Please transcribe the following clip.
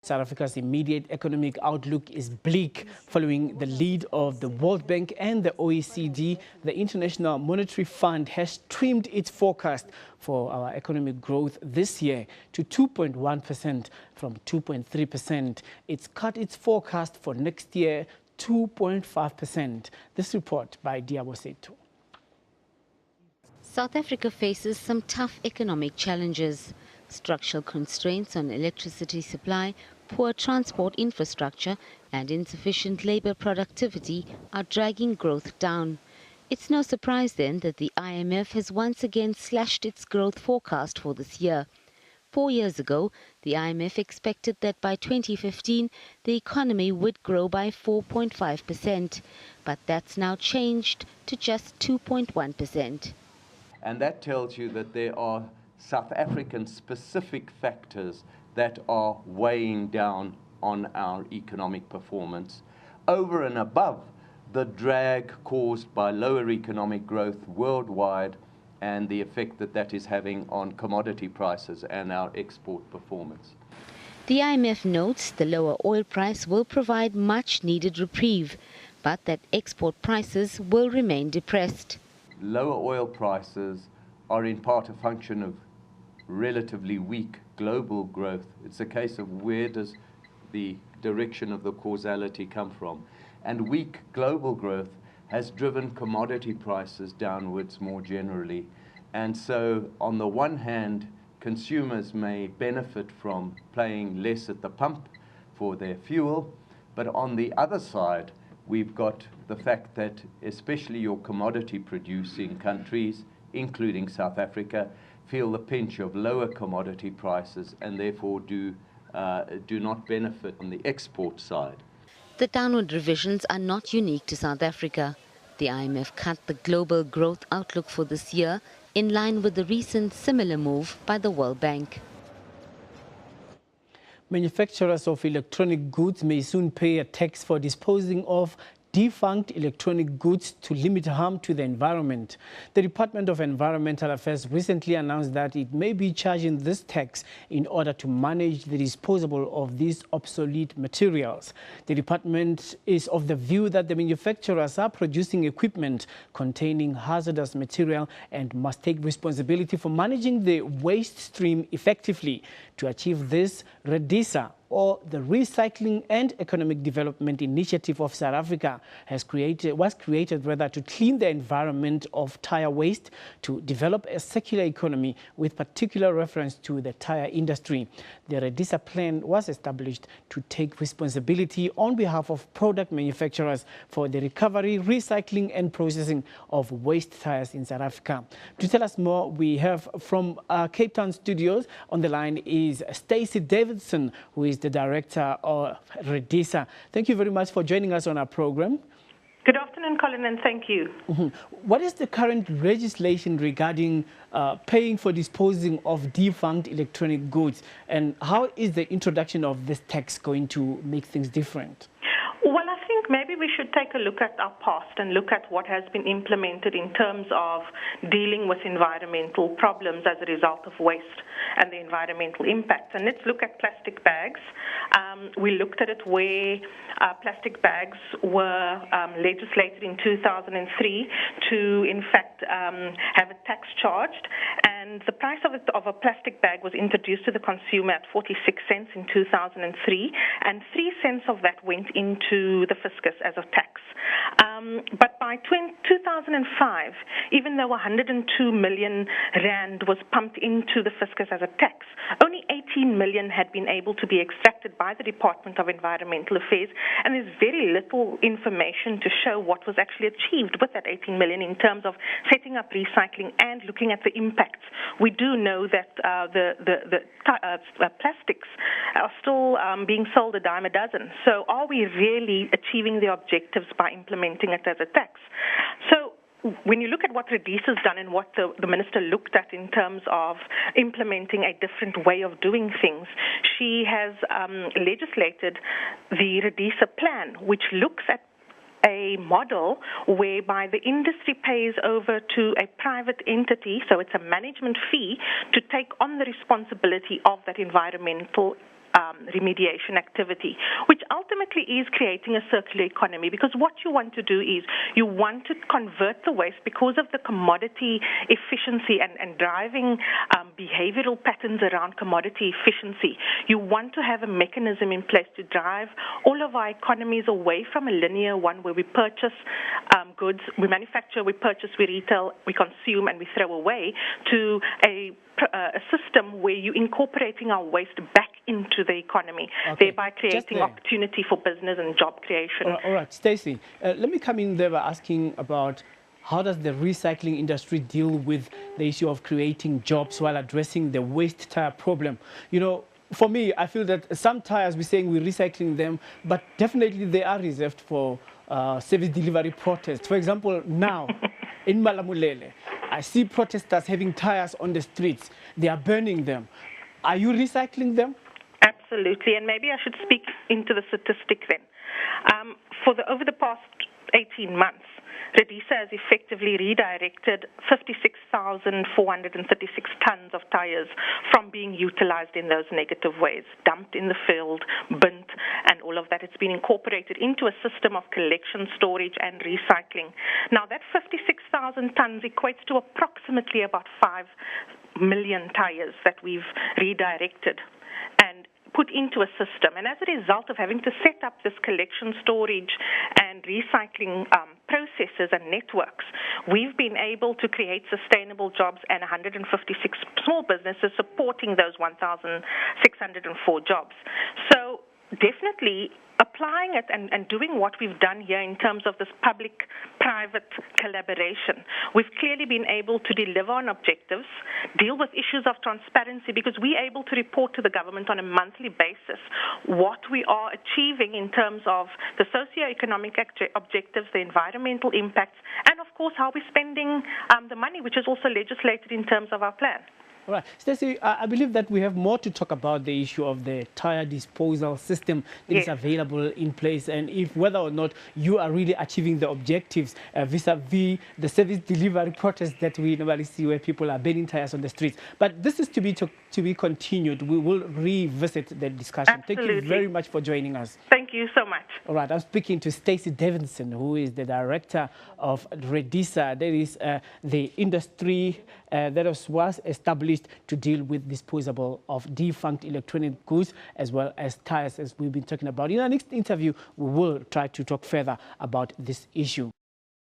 South Africa's immediate economic outlook is bleak following the lead of the World Bank and the OECD. The International Monetary Fund has trimmed its forecast for our economic growth this year to 2.1% from 2.3%. It's cut its forecast for next year 2.5%. This report by Diabo Seto. South Africa faces some tough economic challenges. Structural constraints on electricity supply, poor transport infrastructure and insufficient labour productivity are dragging growth down. It's no surprise then that the IMF has once again slashed its growth forecast for this year. 4 years ago, the IMF expected that by 2015 the economy would grow by 4.5%, but that's now changed to just 2.1%. And that tells you that there are South African specific factors that are weighing down on our economic performance, over and above the drag caused by lower economic growth worldwide and the effect that that is having on commodity prices and our export performance. The IMF notes the lower oil price will provide much needed reprieve, but that export prices will remain depressed. Lower oil prices are in part a function of relatively weak global growth. It's a case of where does the direction of the causality come from. And weak global growth has driven commodity prices downwards more generally. And so on the one hand, consumers may benefit from paying less at the pump for their fuel, but on the other side, we've got the fact that especially your commodity producing countries, including South Africa, feel the pinch of lower commodity prices and therefore do not benefit on the export side. The downward revisions are not unique to South Africa. The IMF cut the global growth outlook for this year in line with the recent similar move by the World Bank. Manufacturers of electronic goods may soon pay a tax for disposing of defunct electronic goods to limit harm to the environment. The Department of Environmental Affairs recently announced that it may be charging this tax in order to manage the disposal of these obsolete materials. The department is of the view that the manufacturers are producing equipment containing hazardous material and must take responsibility for managing the waste stream effectively. To achieve this, REDISA, or the Recycling and Economic Development Initiative of South Africa, was created to clean the environment of tire waste, to develop a circular economy with particular reference to the tire industry. The REDISA plan was established to take responsibility on behalf of product manufacturers for the recovery, recycling and processing of waste tires in South Africa. To tell us more, we have from our Cape Town studios on the line is Stacey Davidson, who is the director of REDISA. Thank you very much for joining us on our program. Good afternoon, Colin, and thank you. What is the current legislation regarding paying for disposing of defunct electronic goods, and how is the introduction of this tax going to make things different? Well, I think maybe we should take a look at our past and look at what has been implemented in terms of dealing with environmental problems as a result of waste and the environmental impacts. And let's look at plastic bags. We looked at it where plastic bags were legislated in 2003 to, in fact, have a tax charged. And the price of a plastic bag was introduced to the consumer at 46 cents in 2003, and 3 cents of that went into the fiscus as a tax. But by 2005, even though 102 million rand was pumped into the fiscus as a tax, only 18 million had been able to be extracted by the Department of Environmental Affairs, and there's very little information to show what was actually achieved with that 18 million in terms of setting up recycling and looking at the impacts. We do know that the plastics are still being sold a dime a dozen. So are we really achieving the objectives by implementing it as a tax? So when you look at what REDISA has done and what the minister looked at in terms of implementing a different way of doing things, she has legislated the REDISA plan, which looks at a model whereby the industry pays over to a private entity, so it's a management fee, to take on the responsibility of that environmental remediation activity, which ultimately is creating a circular economy, because what you want to do is you want to convert the waste because of the commodity efficiency and driving behavioral patterns around commodity efficiency. You want to have a mechanism in place to drive all of our economies away from a linear one where we purchase goods, we manufacture, we purchase, we retail, we consume, and we throw away, to a system where you're incorporating our waste back into the economy, thereby creating opportunity for business and job creation. All right, Stacey, let me come in there by asking about how does the recycling industry deal with the issue of creating jobs while addressing the waste tire problem? You know, for me, I feel that some tires, we're saying we're recycling them, but definitely they are reserved for service delivery protests. For example, now in Malamulele, I see protesters having tires on the streets. They are burning them. Are you recycling them? Absolutely, and maybe I should speak into the statistic then. Over the past 18 months, Redisa has effectively redirected 56,436 tons of tires from being utilized in those negative ways, dumped in the field, burnt, and all of that. It's been incorporated into a system of collection, storage, and recycling. Now, that 56,000 tons equates to approximately about 5 million tires that we've redirected and put into a system. And as a result of having to set up this collection, storage, and recycling processes and networks, we've been able to create sustainable jobs and 156 small businesses supporting those 1,604 jobs. So definitely applying it and doing what we've done here in terms of this public-private collaboration, we've clearly been able to deliver on objectives, deal with issues of transparency, because we're able to report to the government on a monthly basis what we are achieving in terms of the socio-economic objectives, the environmental impacts, and of course how we're spending the money, which is also legislated in terms of our plan. All right. Stacey, I believe that we have more to talk about the issue of the tire disposal system that is available in place, and if whether or not you are really achieving the objectives vis-a-vis the service delivery protests that we normally see where people are burning tires on the streets. But this is to be continued. We will revisit the discussion. Absolutely. Thank you very much for joining us. Thank you so much. All right. I'm speaking to Stacey Davidson, who is the director of Redisa. That is the industry that was established to deal with disposable of defunct electronic goods as well as tires, as we've been talking about. In our next interview, we will try to talk further about this issue.